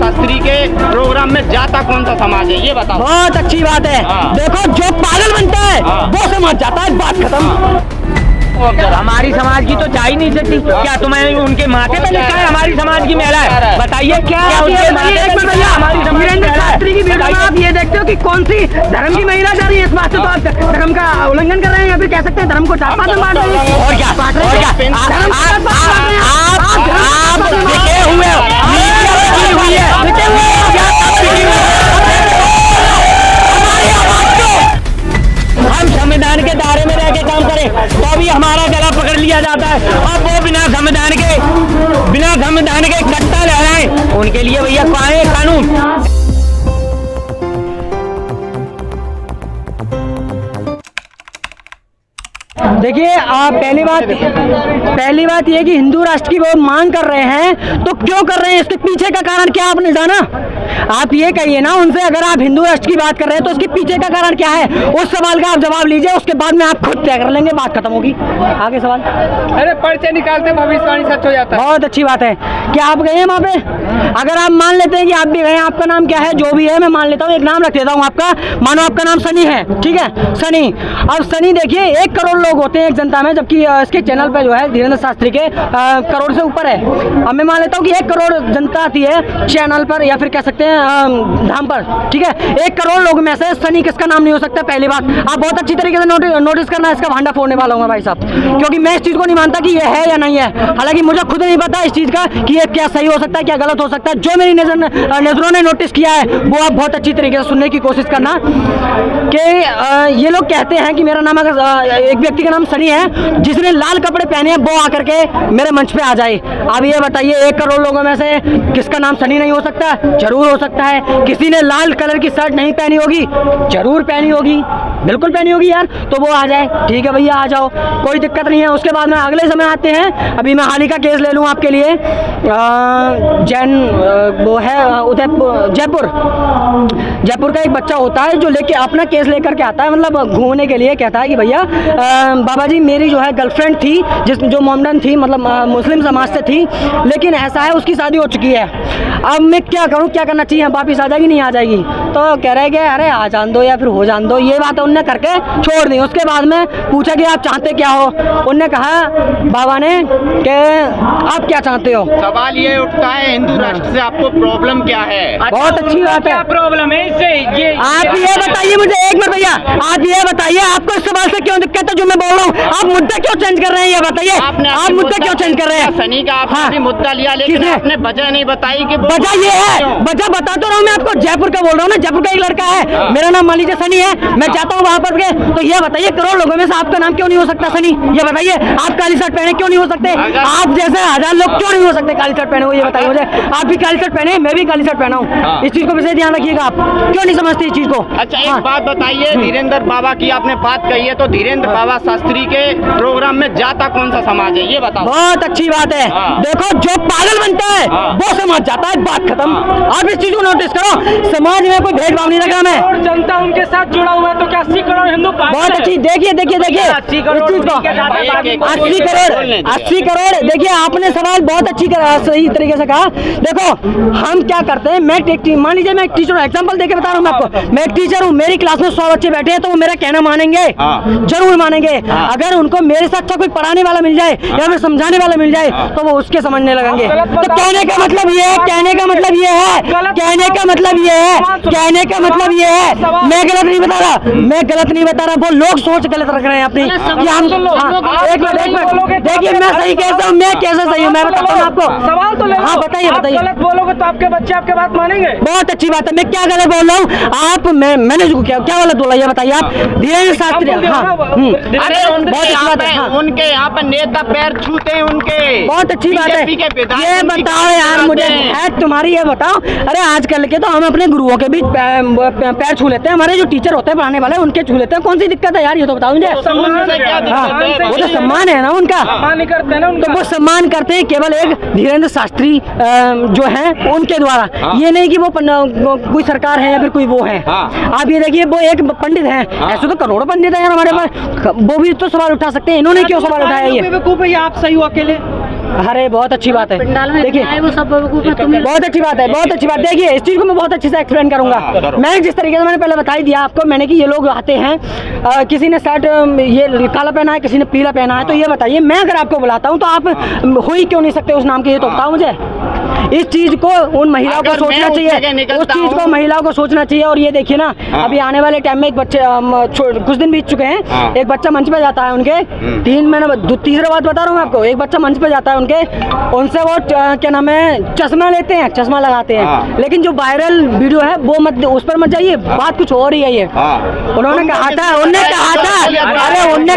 शास्त्री के प्रोग्राम में जाता कौन सा समाज है, ये बताओ। बहुत अच्छी बात है। देखो जो पागल बनता है वो समाज जाता है, बात खत्म। हमारी समाज की तो जा ही नहीं सकती। क्या तुम्हें उनके माथे पे लिखा है हमारी समाज की महिला है? बताइए क्या उनके माथे पे लिखा है हमारी वीरेंद्र शास्त्री की वीडियो में आप ये देखते हो कि कौन सी धर्म की महिला जा रही है, इस बात से तो आप धर्म का उल्लंघन कर रहे हैं या फिर कह सकते हैं धर्म को जात पात में बांट रहे हैं। और क्या बांट रहे हैं? आप लिखे हुए हो, हम संविधान के दायरे में रह के काम करें तो भी हमारा गला पकड़ लिया जाता है। अब वो बिना संविधान के कट्टा लहराएं, उनके लिए भैया कहाँ है कानून। देखिए पहली बात ये कि हिंदू राष्ट्र की वो मांग कर रहे हैं तो क्यों कर रहे हैं, इसके पीछे का कारण क्या आपने जाना? आप ये कहिए ना उनसे, अगर आप हिंदू राष्ट्र की बात कर रहे हैं तो उसके पीछे का कारण क्या है, उस सवाल का आप जवाब लीजिए, उसके बाद में आप खुद तय कर लेंगे, बात खत्म होगी। आगे सवाल। अरे पर्चे निकालते भविष्यवाणी सच हो जाता है। बहुत अच्छी बात है। क्या आप गए हैं वहाँ पे? अगर आप मान लेते हैं कि आप भी गए, आपका नाम क्या है, जो भी है मैं मान लेता हूँ, एक नाम रख देता हूँ आपका, मानो आपका नाम सनी है, ठीक है, सनी। अब सनी देखिए 1 करोड़ लोग होते हैं एक जनता में, जबकि इसके चैनल पे जो है धीरेन्द्र शास्त्री के करोड़ से ऊपर है। अब मैं मान लेता हूँ कि 1 करोड़ जनता आती है चैनल पर या फिर कह सकते हैं धाम पर, ठीक है। 1 करोड़ लोग में से सनी किसका नाम नहीं हो सकता? पहली बात आप बहुत अच्छी तरीके से नोटिस करना, इसका भांडा फोड़ने वाला हूँ भाई साहब, क्योंकि मैं इस चीज़ को नहीं मानता कि ये है या नहीं है। हालांकि मुझे खुद नहीं पता इस चीज़ का कि ये क्या सही हो सकता है क्या गलत हो सकता है। जो मेरी नज़रों ने नोटिस किया है वो आप बहुत अच्छी तरीके से सुनने की कोशिश करना कि ये लोग कहते हैं कि मेरा नाम, अगर एक व्यक्ति का नाम सनी है जिसने लाल कपड़े पहने हैं वो आकर के मेरे मंच पे आ जाए। अब ये बताइए 1 करोड़ लोगों में से किसका नाम सनी नहीं हो सकता? जरूर हो सकता है। किसी ने लाल कलर की शर्ट नहीं पहनी होगी, जरूर पहनी होगी, बिल्कुल पहनी होगी यार, तो वो आ जाए, ठीक है भैया आ जाओ, कोई दिक्कत नहीं है। उसके बाद में अगले समय आते हैं, अभी मैं हाल ही का केस ले लूँ आपके लिए, जैन वो है जयपुर का एक बच्चा होता है जो लेके अपना केस लेकर के आता है, मतलब घूमने के लिए, कहता है कि भैया बाबा जी मेरी जो है गर्लफ्रेंड थी जो मोमडन थी, मतलब मुस्लिम समाज से थी, लेकिन ऐसा है उसकी शादी हो चुकी है, अब मैं क्या करूं, क्या करना चाहिए, वापिस आ जाएगी नहीं आ जाएगी? तो कह रहे कि अरे आ जान दो या फिर हो जान दो, ये बात उनने करके छोड़ दी। उसके बाद में पूछा कि आप चाहते क्या हो, उनने कहा बाबा ने कि आप क्या चाहते हो। सवाल ये उठता है हिंदू राष्ट्र से आपको प्रॉब्लम क्या है? बहुत अच्छी बात है। क्या प्रॉब्लम है इससे? आप ये बताइए मुझे, एक मिनट भैया, आप ये बताइए आपको इस सवाल से क्यों दिक्कत है जो मैं बोल रहा हूँ? आप मुद्दा क्यों चेंज कर रहे हैं ये बताइए, आप मुद्दा क्यों चेंज कर रहे हैं? सनी का आपने मुद्दा लिया, लेकिन आपने वजह नहीं बताई कि वजह ये है, वजह बता तो रहा हूँ मैं आपको, जयपुर का बोल रहा हूँ ना, जयपुर का एक लड़का है, मेरा नाम मान लीजिए सनी है, मैं जाता हूँ वहाँ पर के, तो ये बताइए करोड़ लोगों में से आपका नाम क्यों नहीं हो सकता सनी? ये बताइए आप काली शर्ट पहने क्यों नहीं हो सकते? आप जैसे 1000 लोग क्यों नहीं हो सकते काली शर्ट पहने हुए? ये बताइए मुझे। आप भी काली शर्ट पहने, मैं भी काली शर्ट पहना हूँ, इस चीज को विशेष ध्यान रखिएगा। आप क्यों नहीं समझते इस चीज को? अच्छा एक बात बताइए, धीरेन्द्र बाबा की आपने बात कही है, तो धीरेन्द्र बाबा शास्त्री के प्रोग्राम में जाता कौन सा समाज है, ये बताओ। बहुत अच्छी बात है। देखो जो पागल बनता है वो समाज जाता है, बात खत्म। आप इस चीज को नोटिस करो, समाज में कोई भेदभाव नहीं रखा मैं। जनता उनके साथ जुड़ा हुआ है तो क्या 80 करोड़ हिंदू? बहुत अच्छी, देखिए 80 करोड़, 80 करोड़। देखिए आपने सवाल बहुत अच्छी सही तरीके से कहा। देखो हम क्या करते हैं, मैं मान लीजिए मैं एक टीचर हूँ, एग्जाम्पल देके बता रहा हूँ मैं आपको, मैं एक टीचर हूँ, मेरी क्लास में 100 बच्चे बैठे हैं तो वो मेरा कहना मानेंगे? जरूर मानेंगे। अगर उनको मेरे से अच्छा कोई पढ़ाने वाला मिल जाए या फिर समझाने वाला मिल जाए तो वो उसके समझने लगेंगे। तो कहने का मतलब ये है, कहने का मतलब ये है, कहने का मतलब ये है, कहने का मतलब ये है, मैं गलत नहीं बता रहा, मैं गलत नहीं बता रहा, वो लोग सोच गलत रख रहे हैं अपनी कि हम। एक मिनट देखिए मैं सही कैसे हूँ, मैं कैसे सही हूँ, मैं बताता हूँ आपको। सवाल तो ले, हाँ बताइए बताइए। गलत बोलोगे तो आपके बच्चे आपके बात मानेंगे? बहुत अच्छी बात है, मैं क्या गलत बोल रहा हूँ? आप मैंने जो क्या गलत बोला ये बताइए आप। धीरेन्द्र शास्त्री, अरे उनके यहाँ पर नेता पैर छूते हैं उनके। बहुत अच्छी बात है। ये बताओ यार मुझे, है तुम्हारी ये बताओ, अरे आजकल के तो हम अपने गुरुओं के भी पैर छू लेते हैं, हमारे जो टीचर होते हैं पढ़ाने वाले उनके छू लेते हैं, कौन सी दिक्कत है यार? ये तो बताओ मुझे। वो तो सम्मान है ना उनका, तो वो सम्मान करते हैं केवल एक धीरेन्द्र शास्त्री जो है उनके द्वारा, ये नहीं कि वो कोई सरकार है या फिर कोई वो है। आप ये देखिए वो एक पंडित है, ऐसे तो करोड़ों पंडित है यार हमारे पास, वो भी तो सवाल उठा सकते हैं, इन्होंने क्यों सवाल उठाया? ये बेवकूफ है, आप सही हो अकेले? अरे बहुत अच्छी बात है। पंडाल में देखिए आए वो सब बेवकूफ है, तुम्हें बहुत अच्छी बात है, बहुत अच्छी बात। देखिए इस चीज़ को मैं बहुत अच्छे से एक्सप्लेन करूंगा। मैंने जिस तरीके से मैंने पहले बता ही दिया आपको मैंने कि ये लोग आते हैं, किसी ने शर्ट ये काला पहना है, किसी ने पीला पहना है, तो ये बताइए मैं अगर आपको बुलाता हूँ तो आप हो ही क्यों नहीं सकते उस नाम के, ये तो बताओ मुझे। इस चीज़ को उन महिलाओं को अगर मैं सोचना उस जगह चाहिए, निकलता उस चीज़ को हूँ। महिलाओं को सोचना चाहिए। और ये देखिए ना अभी आने वाले टाइम में एक बच्चे कुछ दिन बीत चुके हैं, एक बच्चा मंच पे जाता है उनके, तीसरा बात बता रहा हूँ मैं आपको, एक बच्चा मंच पे जाता है उनके, उनसे वो क्या नाम है चश्मा लेते हैं, चश्मा लगाते हैं, लेकिन जो वायरल वीडियो है वो मत, उस पर मत जाइए, बात कुछ और ही है ये। उन्होंने कहा था, उनने कहा था, अरे उनने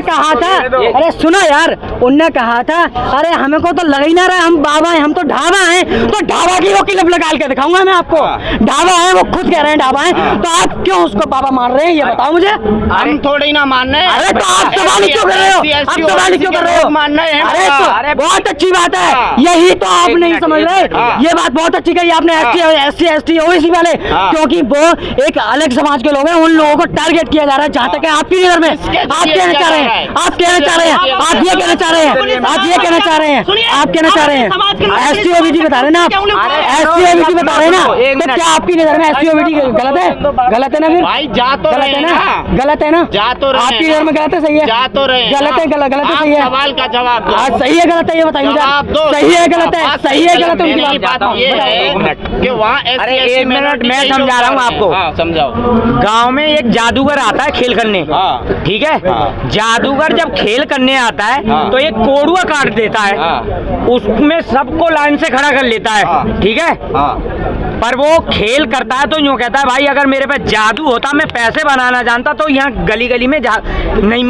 कहा था, अरे सुनो यार, उनने कहा था अरे हमें को तो लग ही ना रहा हम बाबा हैं, हम तो ढाबा हैं, तो ढाबा की वो क्लिप लगा के दिखाऊंगा मैं आपको। ढाबा है, वो खुद कह रहे हैं ढाबा है, तो आप क्यों उसको बाबा मान रहे हैं ये बताओ मुझे। हम थोड़े ही ना मान रहे हैं। अरे तो आप सवाल क्यों कर रहे हो, आप सवाल क्यों कर रहे हो, मान रहे हैं। अरे तो बहुत अच्छी बात है, यही तो आप नहीं समझ रहे। ये बात बहुत अच्छी कही आपने, SC OBC वाले, क्योंकि वो एक अलग समाज के लोग हैं, उन लोगों को टारगेट किया जा रहा है। जहाँ तक है आपकी नजर में आप कहना चाह रहे हैं, आप कहना चाह रहे हैं, आप ये कहना चाह रहे हैं, आप ये कहना चाह रहे हैं, आप कहना चाह रहे हैं SC OBC बता रहे हैं ना आप, SC OBC बता रहे हैं ना, तो क्या आपकी नजर में SC OBC गलत है? गलत है ना फिर भाई जा तो गलत रहे है हैं ना, गलत है ना, जा तो रहे हैं आपकी नजर में गलत है, सही है? जा तो रहे हैं गलत है, गलत है, आप सही है? सवाल का जवाब दो। आज सही है गलत है ये बताइए मुझे, जवाब दो। सही है गलत है, सही है गलत है मेरी उनकी बात बात ये है कि वहाँ अरे एक मिनट मैं समझा रहा हूँ आपको। हाँ समझाओ। गांव में एक जादूगर आता है खेल करने, हाँ। ठीक है, हाँ। जादूगर जब खेल करने आता है हाँ। तो एक कोड़ुआ काट देता है, हाँ। उसमें सबको लाइन से खड़ा कर लेता है, हाँ। ठीक है, हाँ पर वो खेल करता है तो यूँ कहता है भाई अगर मेरे पे जादू होता, मैं पैसे बनाना जानता तो यहाँ गली गली में नहीं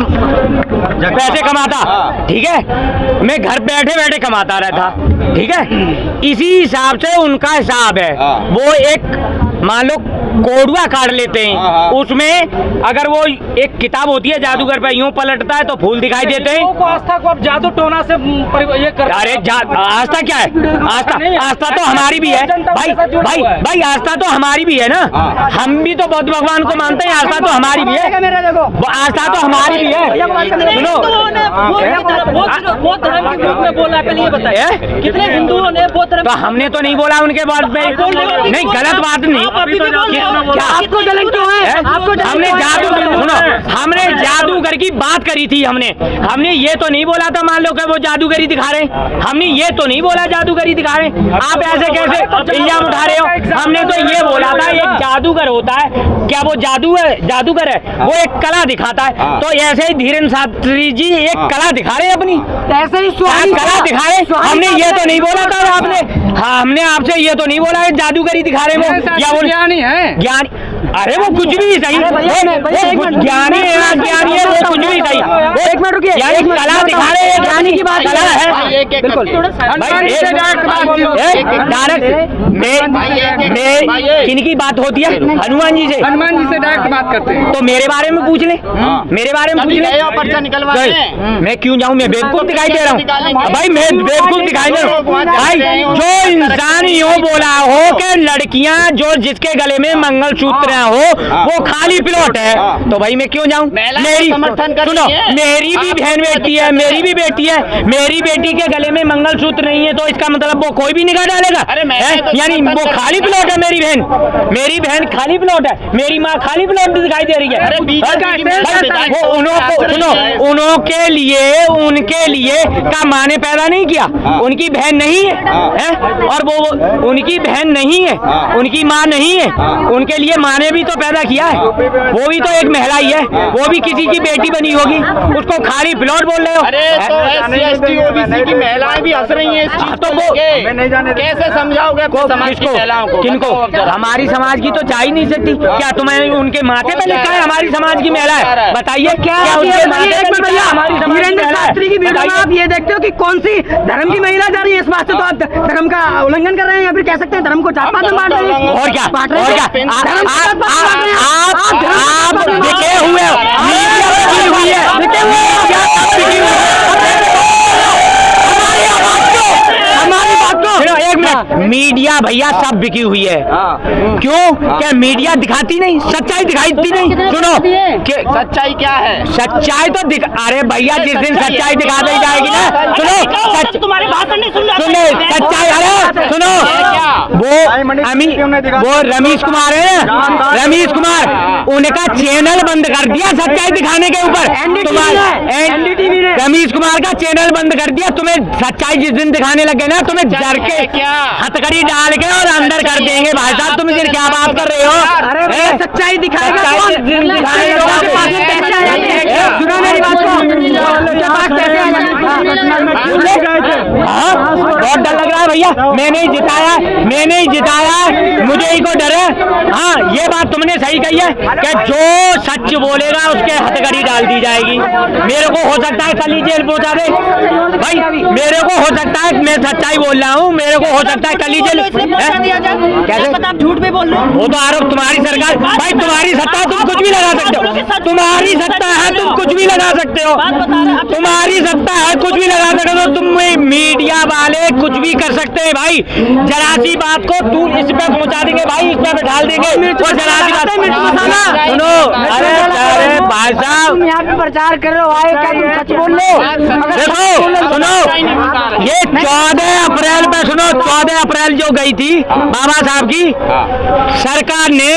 पैसे कमाता, हाँ। ठीक है, मैं घर बैठे बैठे कमाता रहता, ठीक है। इसी हिसाब से उनका हिसाब है, हाँ। वो एक मान लो कोड़ुआ काट लेते हैं, हाँ, हाँ। उसमें अगर वो एक किताब होती है जादूगर पे यूं पलटता है तो फूल दिखाई देते हैं। लोगों को आस्था को अब जादू टोना से ये कर, अरे आस्था क्या है, आस्था तो हमारी भी है भाई, भाई भाई आस्था तो हमारी भी है ना, हाँ। हम भी तो बौद्ध भगवान को मानते हैं, आस्था तो हमारी भी है, आस्था तो हमारी भी है। सुनो बौद्ध धर्म के विरुद्ध में बोला, पहले ये बताइए कितने हिंदुओं ने बौद्ध धर्म, तो हमने तो नहीं बोला उनके बारे में, नहीं गलत बात नहीं, क्या आपको जलन क्यों है? आपको जलन हमने क्यों है? जादू, सुनो हमने जादूगर की बात करी थी, हमने ये तो नहीं बोला था मान लो कि वो जादूगरी दिखा रहे हैं, हमने ये तो नहीं बोला जादूगरी दिखा रहे हैं, आप ऐसे कैसे इल्जाम उठा रहे हो। हमने तो ये बोला था एक जादूगर होता है, क्या वो जादूगर है, वो एक कला दिखाता है, तो ऐसे ही धीरेन्द्र शास्त्री जी एक कला दिखा रहे हैं अपनी, ऐसे ही कला दिखा रहे। हमने ये तो नहीं बोला था आपने, हाँ हमने आपसे ये तो नहीं बोला है जादूगरी दिखा रहे हैं, या वो ज्ञानी है, ज्ञानी, अरे वो कुछ भी सही, ज्ञानी है ना ज्ञानी है, वो कुछ भी सही, वो एक मिनट रुकिए, यानी कला दिखा रहे हैं, ज्ञानी की बात कला है भाई एक एक बिल्कुल। डायरेक्ट किनकी बात होती है, हनुमान जी से, हनुमान जी से डायरेक्ट बात करते हैं। तो मेरे बारे में पूछ ले, मेरे बारे में पूछ ले, पर्चा निकलवाने मैं क्यों जाऊँ, मैं बेवकूफ दिखाई दे रहा हूँ भाई, मैं बेवकूफ दिखाई दे रहा हूँ भाई। जो इंसान यूँ बोला हो कि लड़कियाँ जो जिसके गले में मंगलसूत्र हो वो खाली प्लॉट है, तो भाई मैं क्यों जाऊँ, मेरी सुनो मेरी भी बहन बेटी है, मेरी भी बेटी है, मेरी बेटी के गले में मंगलसूत्र नहीं है तो इसका मतलब वो कोई भी निकाह डालेगा, यानी वो खाली प्लॉट है, मेरी बहन खाली प्लॉट है, मेरी माँ खाली प्लॉट दिखाई दे रही है। वो उनके लिए का माँ ने पैदा नहीं किया, उनकी बहन नहीं है, और वो उनकी बहन नहीं है, उनकी माँ नहीं है, उनके लिए माँ ने भी तो पैदा किया है, वो भी तो एक महिला ही है, वो भी किसी की बेटी बनी होगी, उसको खाली प्लॉट बोल रहे हो। अरे तो SC ST OBC की महिलाएं भी हंस रही हैं इस चीज तो को लेके। कैसे समझाओगे अपने समाज की महिलाओं को? किनको? हमारी समाज की तो जा ही नहीं सकती, क्या तुम्हें उनके माथे पे लिखा है हमारी समाज की महिला है, बताइए क्या उनके माथे पे लिखा है हमारी समाज की धीरेन्द्र महिला शास्त्री की वीडियो में है? आप ये देखते हो कि कौन सी धर्म की महिला जा रही है, इस वास्ते तो आप धर्म का उल्लंघन कर रहे हैं, या फिर कह सकते हैं धर्म को जात पात में बांट रहे हैं। और क्या, बांट रहे और क्या, हैं। आप दिखे हुए हो, मीडिया बिकी हुई है, दिखे हुए हो। क्या बिकी हुई है? हमारी बात को सुनो एक मिनट, मीडिया भैया सब बिकी हुई है। क्यों? क्या मीडिया दिखाती नहीं, सच्चाई दिखाती नहीं? सुनो सच्चाई क्या है? सच्चाई तो अरे भैया जिस दिन सच्चाई दिखा दी जाएगी ना, सुनो तुम्हारे भाषण नहीं सुन सुनो सच्चाई, अरे सुनो वो रमेश कुमार है ना, रमेश कुमार, उनका चैनल बंद कर दिया सच्चाई दिखाने के ऊपर। रमेश कुमार का चैनल बंद कर दिया। तुम्हें सच्चाई जिस दिन दिखाने लगे ना, तुम्हें जर के क्या हथकड़ी डाल के और अंदर कर देंगे। भाई साहब तुम इधर क्या बात कर रहे हो? अरे सच्चाई दिखाएगा सच्चाई कौन? जिस दिन दिखाएगा सुनो मेरी बात को। बहुत डर लग रहा है भैया। मैंने ही जिताया, मुझे ही को डर है। हाँ ये बात तुमने सही कही है कि जो सच बोलेगा उसके हथकड़ी डाल दी जाएगी। मेरे को हो सकता है कल ही जेल पहुंचा दे भाई, मेरे को हो सकता है, मैं सच्चाई बोल रहा हूँ, मेरे को हो सकता है कल ही जेल। कैसे झूठ भी बोल रहे हो? वो तो आरोप तुम्हारी सरकार, भाई तुम्हारी सत्ता, तुम कुछ भी लगा सकते हो। तुम्हारी सत्ता है, तुम कुछ भी लगा सकते हो। तुम्हारी सत्ता है, कुछ भी लगा सकते हो। तुम मीडिया वाले कुछ भी कर सकते हैं भाई। जरा सी बात को तू इस पे पहुंचा देंगे भाई, इस पे बैठा देंगे। और जरा सी बात सुनो, अरे भाई साहब तुम यहाँ पे प्रचार कर रहे हो, आए क्या तुम सच बोल रहे हो? देखो सुनो, ये 14 अप्रैल पे, सुनो 14 अप्रैल जो गई थी बाबा साहब की, सरकार ने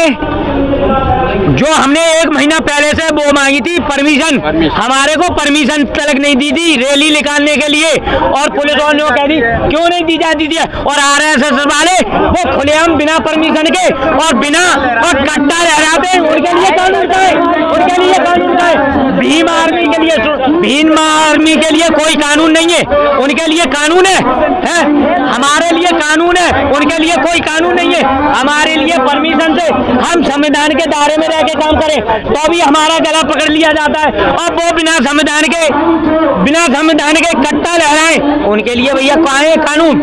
जो हमने 1 महीना पहले से वो मांगी थी परमिशन, हमारे को परमिशन तक नहीं दी थी रैली निकालने के लिए। और पुलिस वालों ने कह दी क्यों नहीं दी जाती थी। और RSS वाले वो खुलेआम बिना परमिशन के और बिना और कट्टा लहराते हैं। उनके लिए कानून का है, उनके लिए कानून का है। भीम आर्मी के लिए कोई कानून नहीं है, उनके लिए कानून है? हमारे लिए कानून है, उनके लिए कोई कानून नहीं है। हमारे लिए परमिशन से हम संविधान के दायरे में रह के काम करें तो भी हमारा गला पकड़ लिया जाता है। और वो बिना संविधान के कट्टा लहराएं, उनके लिए भैया कहाँ है कानून?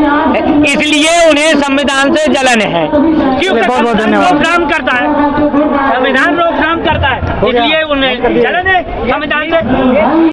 इसलिए उन्हें संविधान से जलन है। बहुत बहुत धन्यवाद। रोकथाम करता है, संविधान रोकथाम करता है, इसलिए उन्हें जलन है संविधान से।